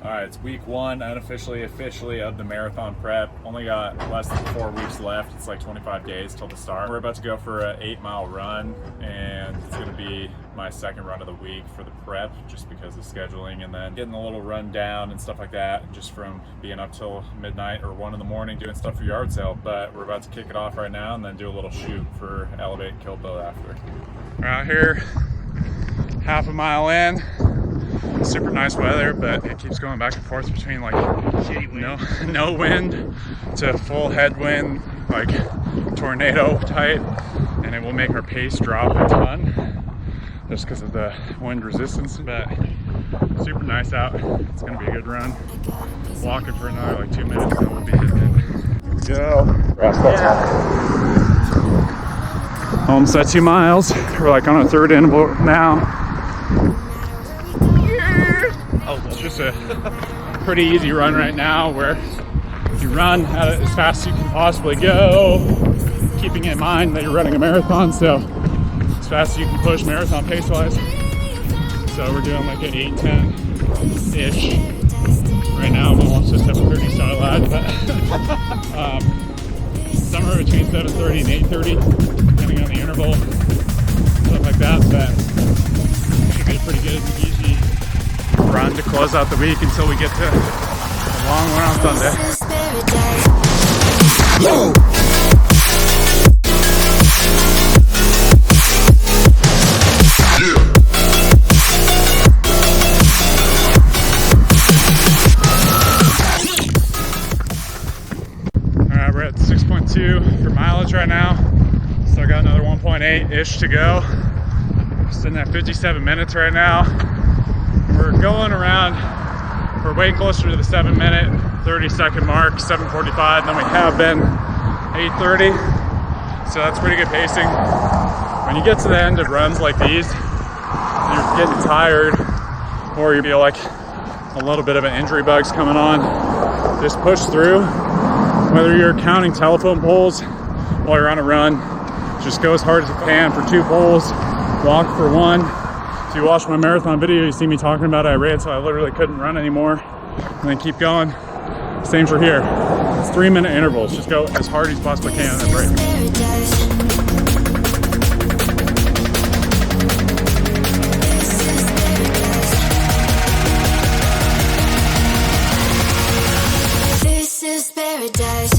All right, it's week one, unofficially, officially of the marathon prep. Only got less than 4 weeks left. It's like 25 days till the start. We're about to go for an 8-mile run, and it's gonna be my second run of the week for the prep, just because of scheduling, and then getting a little run down and stuff like that, just from being up till midnight or 1 in the morning doing stuff for yard sale. But we're about to kick it off right now and then do a little shoot for albeit kill bill after. We're out here, half a mile in. Super nice weather, but it keeps going back and forth between like no wind to full headwind, like tornado type, and it will make our pace drop a ton just because of the wind resistance. But super nice out. It's gonna be a good run. Walking for another like 2 minutes, and we'll be hitting it. Here we go. Almost at 2 miles. We're like on our third interval now. It's just a pretty easy run right now, where you run at it as fast as you can possibly go, keeping in mind that you're running a marathon, so as fast as you can push marathon pace wise. So we're doing like an 8:10-ish right now. I'm almost just at 30 star lag, but somewhere between 7:30 and 8:30, depending on the interval, stuff like that. But should be pretty good, easy run to close out the week until we get to a long one on Sunday. Yo! Alright, we're at 6.2 for mileage right now. Still got another 1.8-ish to go. Sitting at 57 minutes right now. We're going around, we're way closer to the 7-minute, 30-second mark, 7:45 than we have been 8:30. So that's pretty good pacing. When you get to the end of runs like these, you're getting tired, or you feel like a little bit of an injury bug's coming on, just push through. Whether you're counting telephone poles while you're on a run, just go as hard as you can for 2 poles, walk for 1. If you watch my marathon video, you see me talking about I ran, so I literally couldn't run anymore, and then keep going. Same for here. It's 3-minute intervals. Just go as hard as you possibly can and then break. This is paradise.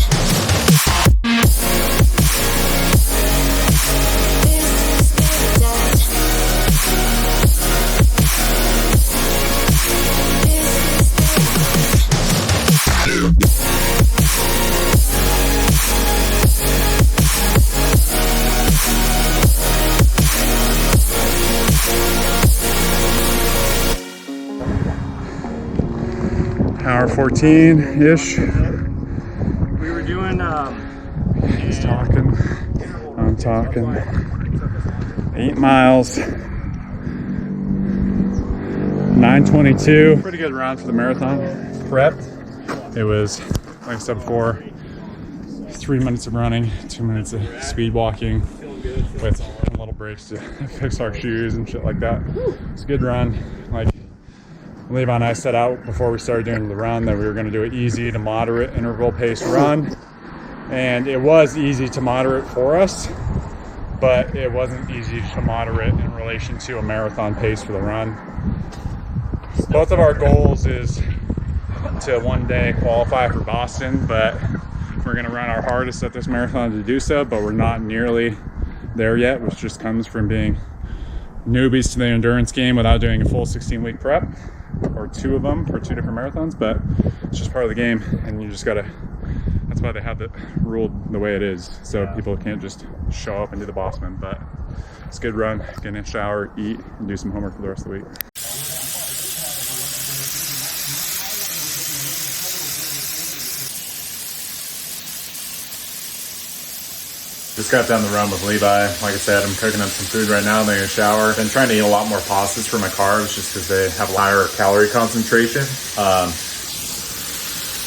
Hour 14-ish. We were doing, He's talking. I'm talking. 8 miles. 9:22. Pretty good run for the marathon prep. It was, like I said before, 3 minutes of running, 2 minutes of speed walking, with little breaks to fix our shoes and shit like that. It's a good run. Like Levi and I set out before we started doing the run that we were going to do an easy to moderate interval pace run, and it was easy to moderate for us, but it wasn't easy to moderate in relation to a marathon pace for the run. Both of our goals is to one day qualify for Boston, but we're going to run our hardest at this marathon to do so, but we're not nearly there yet, which just comes from being newbies to the endurance game without doing a full 16-week prep, or 2 of them for 2 different marathons. But it's just part of the game, and you just gotta, that's why they have it ruled the way it is, so people can't just show up and do the Boston. But it's a good run. Get in a shower, eat, and do some homework for the rest of the week. Just got done the run with Levi. Like I said, I'm cooking up some food right now. I'm in a shower. Been trying to eat a lot more pastas for my carbs just because they have a higher calorie concentration.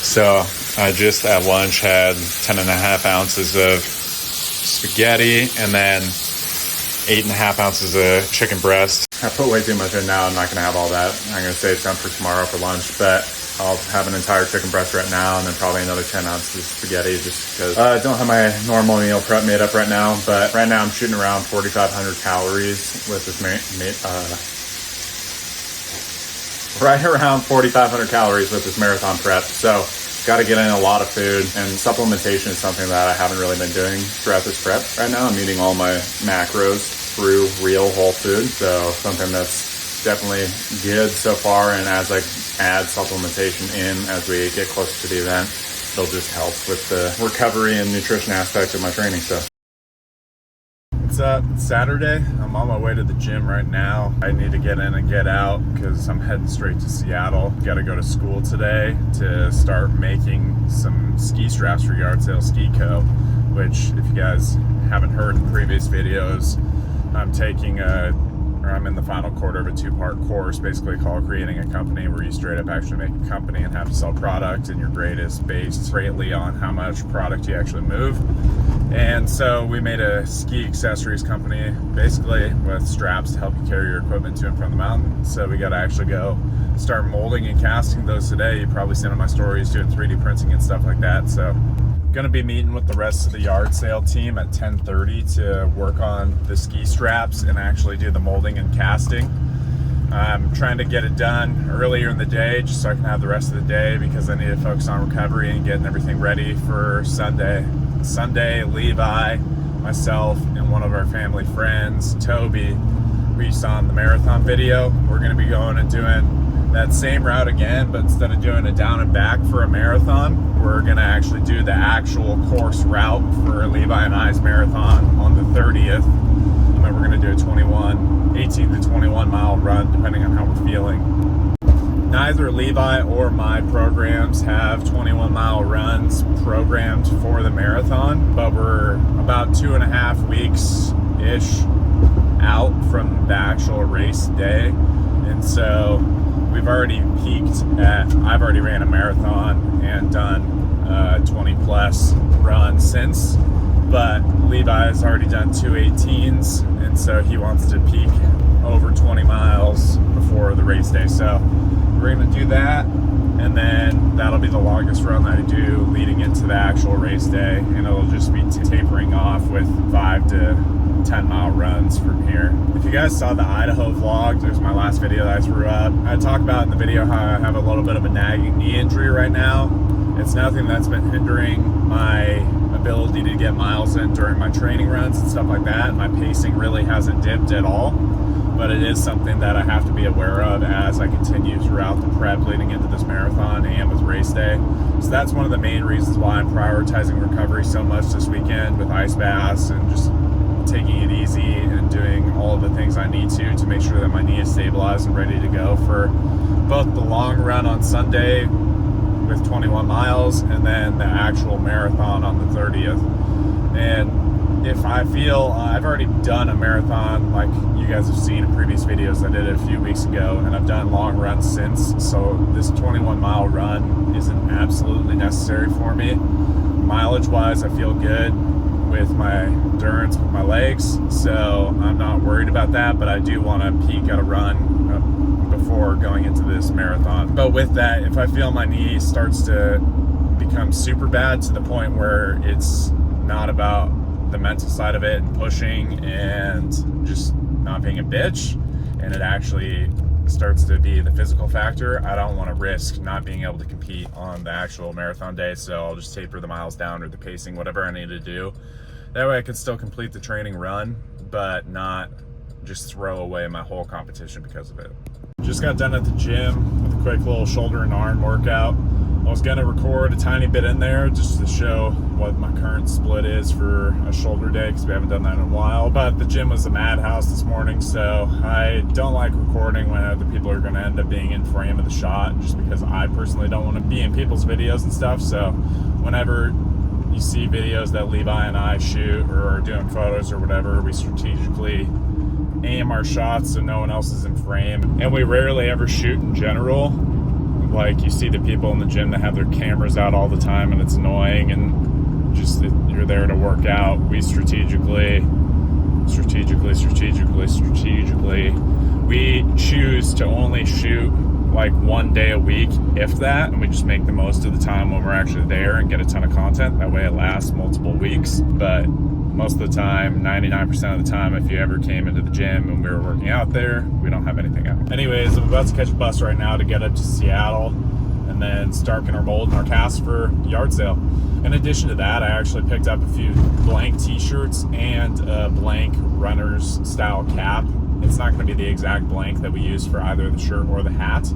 So I just at lunch had 10.5 ounces of spaghetti and then 8.5 ounces of chicken breast. I put way too much in now. I'm not going to have all that. I'm going to save some for tomorrow for lunch, but I'll have an entire chicken breast right now and then probably another 10 ounces of spaghetti just because I don't have my normal meal prep made up right now. But right now I'm shooting around 4,500 calories with this right around 4,500 calories with this marathon prep. So got to get in a lot of food, and supplementation is something that I haven't really been doing throughout this prep. Right now I'm eating all my macros through real whole food. So something that's definitely good so far, and as I add supplementation in as we get closer to the event, it'll just help with the recovery and nutrition aspect of my training. So what's up? It's Saturday. I'm on my way to the gym right now. I need to get in and get out because I'm heading straight to Seattle. Got to go to school today to start making some ski straps for Yard Sale Ski Co., which if you guys haven't heard in previous videos, I'm in the final quarter of a 2-part course, basically called Creating a Company, where you straight up actually make a company and have to sell product, and your grade is based greatly on how much product you actually move. And so we made a ski accessories company, basically with straps to help you carry your equipment to and from the mountain. So we got to actually go start molding and casting those today. You've probably seen on my stories doing 3D printing and stuff like that. So gonna be meeting with the rest of the yard sale team at 10:30 to work on the ski straps and actually do the molding and casting. I'm trying to get it done earlier in the day just so I can have the rest of the day, because I need to focus on recovery and getting everything ready for Sunday. Levi, myself, and one of our family friends, Toby, who you saw in the marathon video, we're gonna be going and doing that same route again, but instead of doing it down and back for a marathon, we're gonna actually do the actual course route for Levi and I's marathon on the 30th. And we're gonna do a 18 to 21 mile run, depending on how we're feeling. Neither Levi or my programs have 21 mile runs programmed for the marathon, but we're about 2.5 weeks-ish out from the actual race day. And so we've already I've already ran a marathon and done 20 plus runs since, but Levi has already done 2 18s, and so he wants to peak over 20 miles before the race day. So we're gonna do that, and then that'll be the longest run that I do leading into the actual race day, and it'll just be tapering off with 5 to 10 mile runs from here. If you guys saw the Idaho vlog, there's my last video that I threw up. I talk about in the video how I have a little bit of a nagging knee injury right now. It's nothing that's been hindering my ability to get miles in during my training runs and stuff like that. My pacing really hasn't dipped at all, but it is something that I have to be aware of as I continue throughout the prep leading into this marathon and with race day. So that's one of the main reasons why I'm prioritizing recovery so much this weekend with ice baths and just taking it easy and doing all of the things I need to make sure that my knee is stabilized and ready to go for both the long run on Sunday with 21 miles and then the actual marathon on the 30th. And if I feel I've already done a marathon, like you guys have seen in previous videos, I did it a few weeks ago, and I've done long runs since, so this 21 mile run isn't absolutely necessary for me. Mileage wise, I feel good with my endurance with my legs, so I'm not worried about that, but I do want to peak at a run before going into this marathon. But with that, if I feel my knee starts to become super bad to the point where it's not about the mental side of it and pushing and just not being a bitch, and it actually starts to be the physical factor, I don't want to risk not being able to compete on the actual marathon day, so I'll just taper the miles down or the pacing, whatever I need to do. That way I can still complete the training run, but not just throw away my whole competition because of it. Just got done at the gym with a quick little shoulder and arm workout. I was gonna record a tiny bit in there just to show what my current split is for a shoulder day, because we haven't done that in a while. But the gym was a madhouse this morning, so I don't like recording when other people are gonna end up being in frame of the shot, just because I personally don't want to be in people's videos and stuff. So whenever you see videos that Levi and I shoot or are doing photos or whatever, we strategically aim our shots so no one else is in frame. And we rarely ever shoot in general. Like, you see the people in the gym that have their cameras out all the time and it's annoying, and just you're there to work out. We strategically We choose to only shoot like 1 day a week, if that, and we just make the most of the time when we're actually there and get a ton of content. That way it lasts multiple weeks. But most of the time, 99% of the time, if you ever came into the gym and we were working out there, we don't have anything out. Anyways, I'm about to catch a bus right now to get up to Seattle and then start our mold and our cast for yard sale. In addition to that, I actually picked up a few blank t-shirts and a blank runner's style cap. It's not going to be the exact blank that we use for either the shirt or the hat,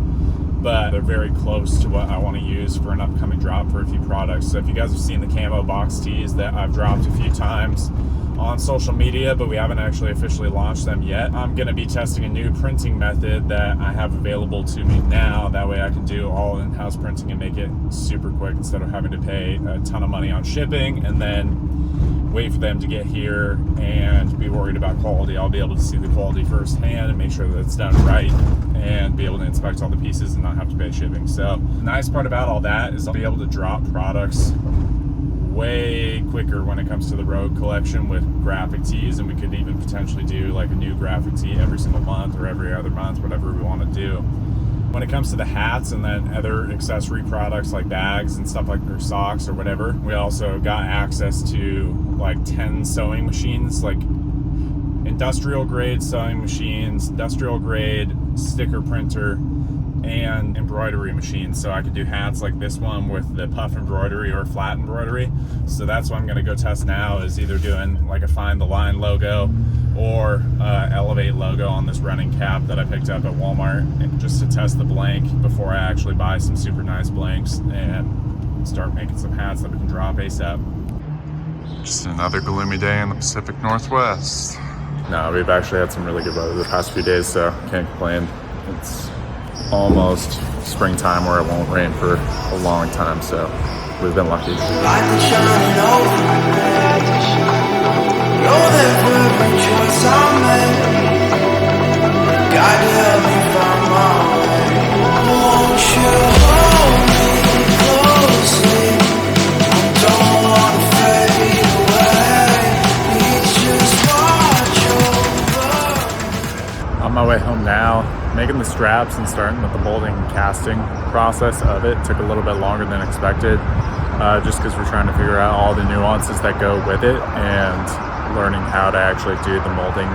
but they're very close to what I want to use for an upcoming drop for a few products. So if you guys have seen the camo box tees that I've dropped a few times on social media, but we haven't actually officially launched them yet, I'm going to be testing a new printing method that I have available to me now. That way I can do all in-house printing and make it super quick instead of having to pay a ton of money on shipping and then wait for them to get here and be worried about quality. I'll be able to see the quality firsthand and make sure that it's done right and be able to inspect all the pieces and not have to pay shipping. So the nice part about all that is I'll be able to drop products way quicker when it comes to the Rogue collection with graphic tees, and we could even potentially do like a new graphic tee every single month or every other month, whatever we want to do. When it comes to the hats and then other accessory products like bags and stuff like their socks or whatever, we also got access to like 10 sewing machines, like industrial grade sewing machines, industrial grade sticker printer, and embroidery machines. So I could do hats like this one with the puff embroidery or flat embroidery. So that's what I'm going to go test now, is either doing like a Find the Line logo or Elevate logo on this running cap that I picked up at Walmart, and just to test the blank before I actually buy some super nice blanks and start making some hats that we can drop ASAP. Just another gloomy day in the Pacific Northwest. No, we've actually had some really good weather the past few days, so can't complain. It's almost springtime where it won't rain for a long time, so we've been lucky. On my way home now, making the straps and starting with the molding and casting process of it took a little bit longer than expected, just because we're trying to figure out all the nuances that go with it and learning how to actually do the molding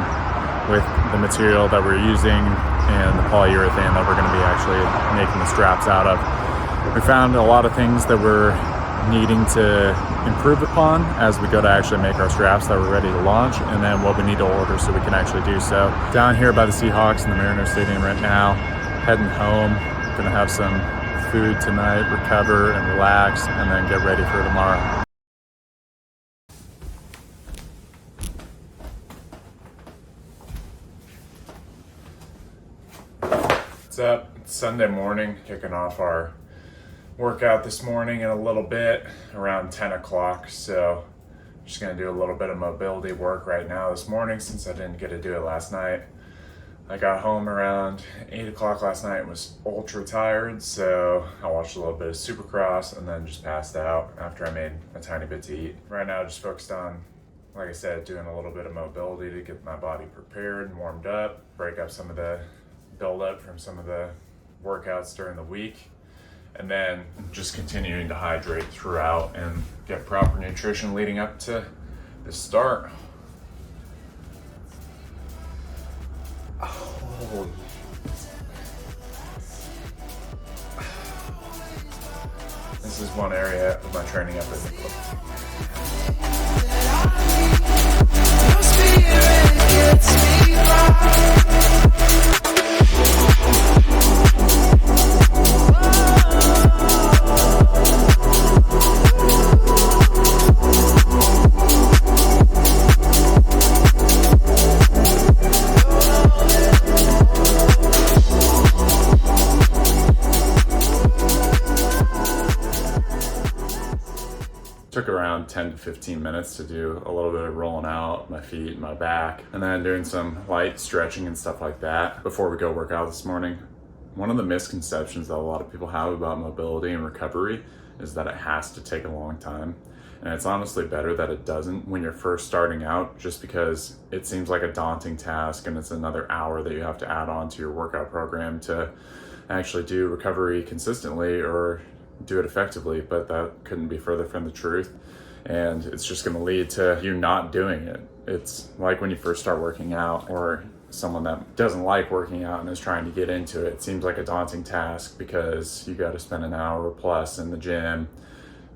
with the material that we're using and the polyurethane that we're going to be actually making the straps out of. We found a lot of things that we're needing to improve upon as we go to actually make our straps that we're ready to launch, and then what we need to order so we can actually do so. Down here by the Seahawks in the Mariners Stadium right now, heading home. Gonna have some food tonight, recover and relax, and then get ready for tomorrow. What's up? It's Sunday morning, kicking off our workout this morning in a little bit, around 10 o'clock. So I'm just gonna do a little bit of mobility work right now this morning since I didn't get to do it last night. I got home around 8 o'clock last night and was ultra tired, so I watched a little bit of Supercross and then just passed out after I made a tiny bit to eat. Right now just focused on, like I said, doing a little bit of mobility to get my body prepared and warmed up, break up some of the buildup from some of the workouts during the week, and then just continuing to hydrate throughout and get proper nutrition leading up to the start. Oh. This is one area of my training up in the club. Took around 10 to 15 minutes to do a little bit of rolling out my feet, my back, and then doing some light stretching and stuff like that before we go work out this morning. One of the misconceptions that a lot of people have about mobility and recovery is that it has to take a long time. And it's honestly better that it doesn't when you're first starting out, just because it seems like a daunting task and it's another hour that you have to add on to your workout program to actually do recovery consistently or do it effectively. But that couldn't be further from the truth. And it's just going to lead to you not doing it. It's like when you first start working out, or someone that doesn't like working out and is trying to get into it. It seems like a daunting task because you got to spend an hour plus in the gym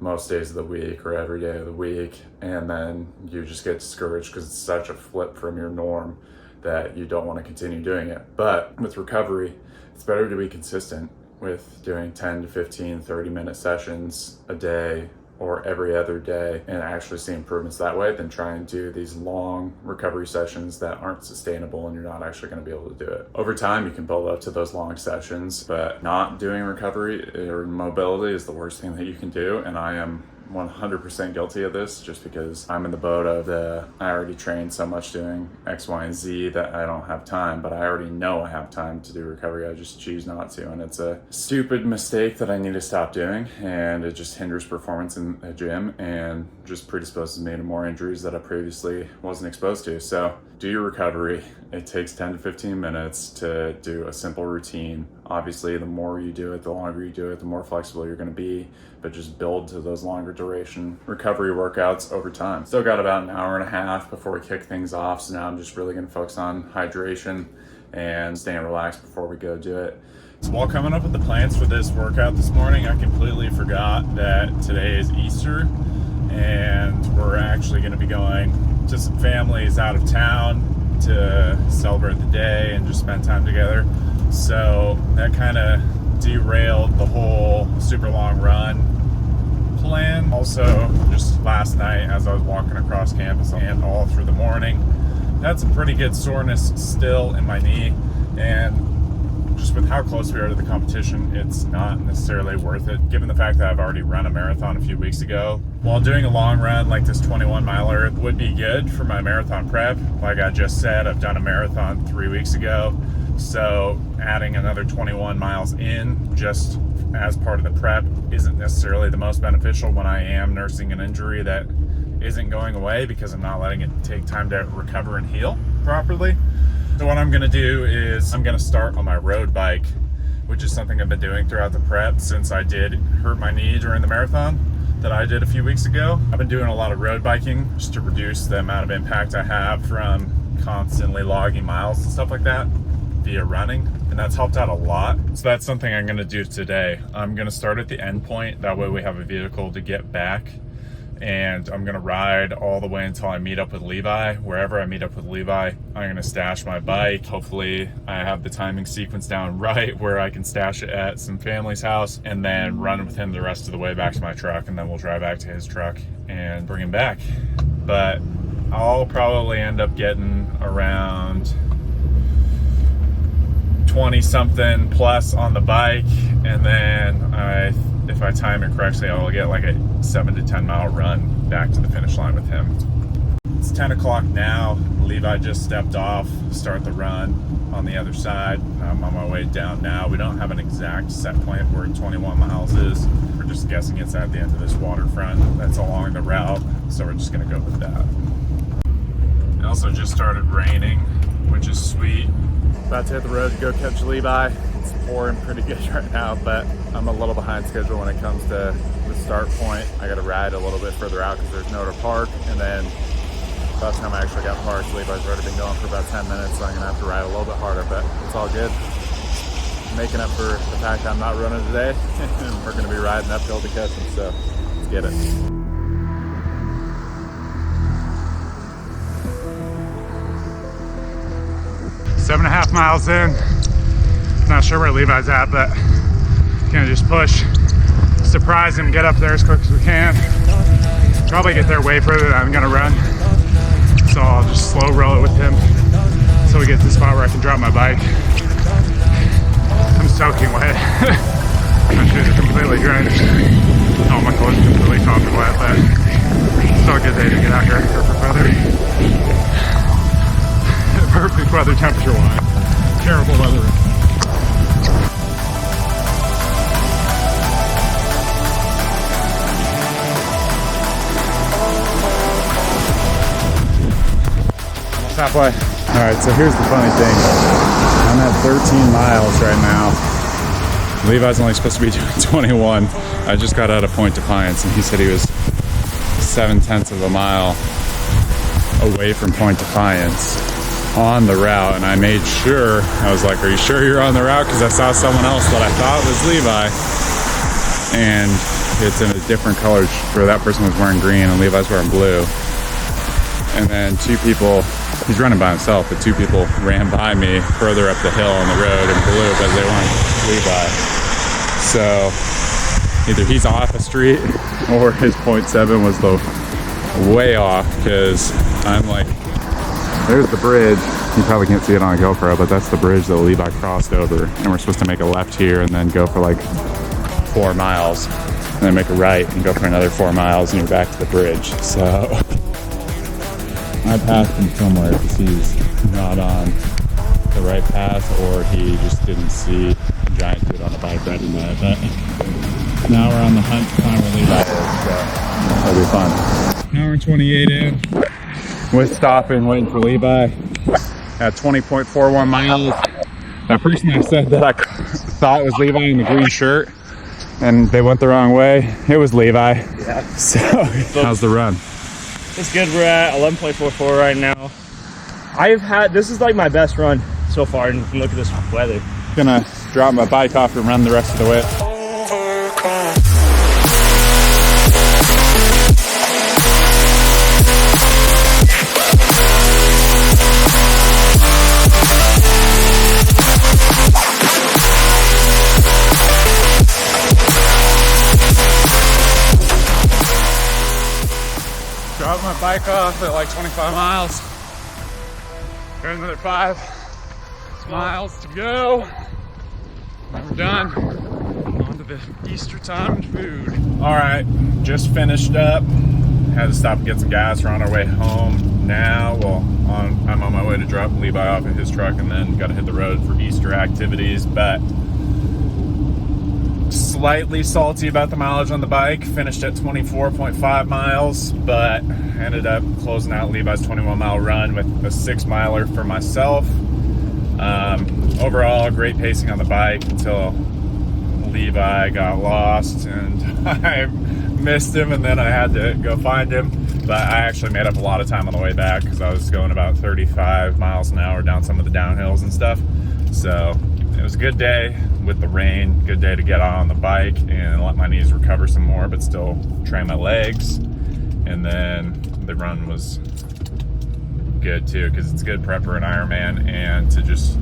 most days of the week or every day of the week, and then you just get discouraged because it's such a flip from your norm that you don't want to continue doing it. But with recovery, it's better to be consistent with doing 10 to 15, 30-minute sessions a day or every other day and actually see improvements that way than try and do these long recovery sessions that aren't sustainable and you're not actually going to be able to do it. Over time, you can build up to those long sessions, but not doing recovery or mobility is the worst thing that you can do. And I am 100% guilty of this, just because I'm in the boat of I already trained so much doing X, Y, and Z that I don't have time, but I already know I have time to do recovery. I just choose not to. And it's a stupid mistake that I need to stop doing. And it just hinders performance in the gym and just predisposes me to more injuries that I previously wasn't exposed to. So do your recovery. It takes 10 to 15 minutes to do a simple routine. Obviously, the more you do it, the longer you do it, the more flexible you're going to be, but just build to those longer duration recovery workouts over time. Still got about an hour and a half before we kick things off, so now I'm just really going to focus on hydration and staying relaxed before we go do it. So while coming up with the plans for this workout this morning, I completely forgot that today is Easter, and we're actually going to be going to some families out of town to celebrate the day and just spend time together. So that kind of derailed the whole super long run plan. Also, just last night as I was walking across campus and all through the morning, had some pretty good soreness still in my knee, and just with how close we are to the competition, it's not necessarily worth it, given the fact that I've already run a marathon a few weeks ago. While doing a long run like this 21 miler would be good for my marathon prep, like I just said, I've done a marathon 3 weeks ago, so adding another 21 miles in just as part of the prep isn't necessarily the most beneficial when I am nursing an injury that isn't going away because I'm not letting it take time to recover and heal properly. So what I'm gonna do is I'm gonna start on my road bike, which is something I've been doing throughout the prep since I did hurt my knee during the marathon that I did a few weeks ago. I've been doing a lot of road biking just to reduce the amount of impact I have from constantly logging miles and stuff like that via running, and that's helped out a lot. So that's something I'm gonna do today. I'm gonna start at the end point, that way we have a vehicle to get back, and I'm gonna ride all the way until I meet up with Levi. Wherever I meet up with Levi, I'm gonna stash my bike. Hopefully I have the timing sequence down right where I can stash it at some family's house and then run with him the rest of the way back to my truck, and then we'll drive back to his truck and bring him back. But I'll probably end up getting around 20 something plus on the bike, and then if I time it correctly, I'll get like a 7 to 10 mile run back to the finish line with him. It's 10 o'clock now. Levi just stepped off, start the run on the other side. I'm on my way down now. We don't have an exact set point where 21 miles is. We're just guessing it's at the end of this waterfront that's along the route, so we're just gonna go with that. It also just started raining, which is sweet. About to hit the road to go catch Levi. It's pouring pretty good right now, but I'm a little behind schedule when it comes to the start point. I gotta ride a little bit further out because there's nowhere to park, and then by the time I actually got parked, Levi's already been going for about 10 minutes, so I'm gonna have to ride a little bit harder, but it's all good. Making up for the fact I'm not running today, and we're gonna be riding uphill to catch him, so let's get it. 7.5 miles in. Not sure where Levi's at, but gonna just push, surprise him, get up there as quick as we can. Probably get there way further than I'm gonna run. So I'll just slow roll it with him until we get to the spot where I can drop my bike. I'm soaking wet. My shoes are completely drenched. All my clothes are completely soaking wet, but it's still a good day to get out here. Perfect weather. Perfect weather temperature wise. Terrible weather. halfway. All right, so here's the funny thing. I'm at 13 miles right now. Levi's only supposed to be doing 21. I just got out of Point Defiance, and he said he was 0.7 of a mile away from Point Defiance on the route, and I made sure, I was like, are you sure you're on the route? Because I saw someone else that I thought was Levi, and it's in a different color, where that person was wearing green and Levi's wearing blue. And then two people, he's running by himself, but two people ran by me further up the hill on the road in blue, but they weren't Levi. So either he's off a street or his 0.7 was the way off, because I'm like, there's the bridge. You probably can't see it on a GoPro, but that's the bridge that Levi crossed over. And we're supposed to make a left here and then go for like 4 miles, and then make a right and go for another 4 miles, and you're back to the bridge. So I passed him somewhere because he's not on the right path, or he just didn't see a giant dude on a bike riding by. But now we're on the hunt to find where Levi is, so that'll be fun. Hour and 28 in, with stopping, waiting for Levi at 20.41 miles. That person I said that I thought was Levi in the green shirt, and they went the wrong way, it was Levi. Yeah. So how's the run? It's good. We're at 11.44 right now. This is like my best run so far, and look at this weather. Gonna drop my bike off and run the rest of the way. Drop my bike off at like 25 miles. Got another 5 miles to go. We're done. On to the Easter timed food. All right, just finished up. Had to stop and get some gas. We're on our way home now. Well, I'm on my way to drop Levi off at his truck, and then got to hit the road for Easter activities. But slightly salty about the mileage on the bike. Finished at 24.5 miles, but ended up closing out Levi's 21-mile run with a 6-miler for myself. Overall, great pacing on the bike until Levi got lost and I missed him, and then I had to go find him. But I actually made up a lot of time on the way back because I was going about 35 miles an hour down some of the downhills and stuff. So it was a good day with the rain, good day to get on the bike and let my knees recover some more, but still train my legs. And then the run was good too, because it's good prep for an Ironman, and to just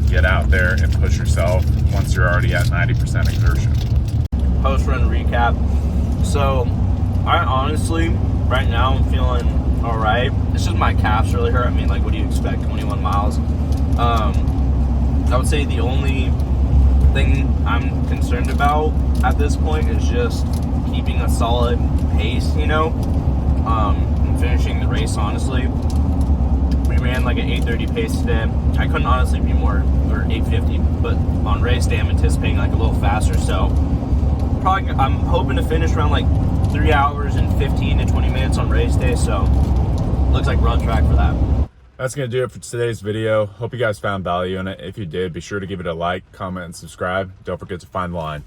get out there and push yourself once you're already at 90% exertion. Post-run recap. So I honestly, right now I'm feeling all right. It's just my calves really hurt. I mean, like, what do you expect, 21 miles? I would say the only thing I'm concerned about at this point is just keeping a solid pace, you know, and finishing the race. Honestly, we ran like an 8:30 pace today. I couldn't honestly be more, or 8:50, but on race day I'm anticipating like a little faster, so probably I'm hoping to finish around like 3 hours and 15 to 20 minutes on race day, so looks like we're on track for that. That's going to do it for today's video. Hope you guys found value in it. If you did, be sure to give it a like, comment, and subscribe. Don't forget to find the line.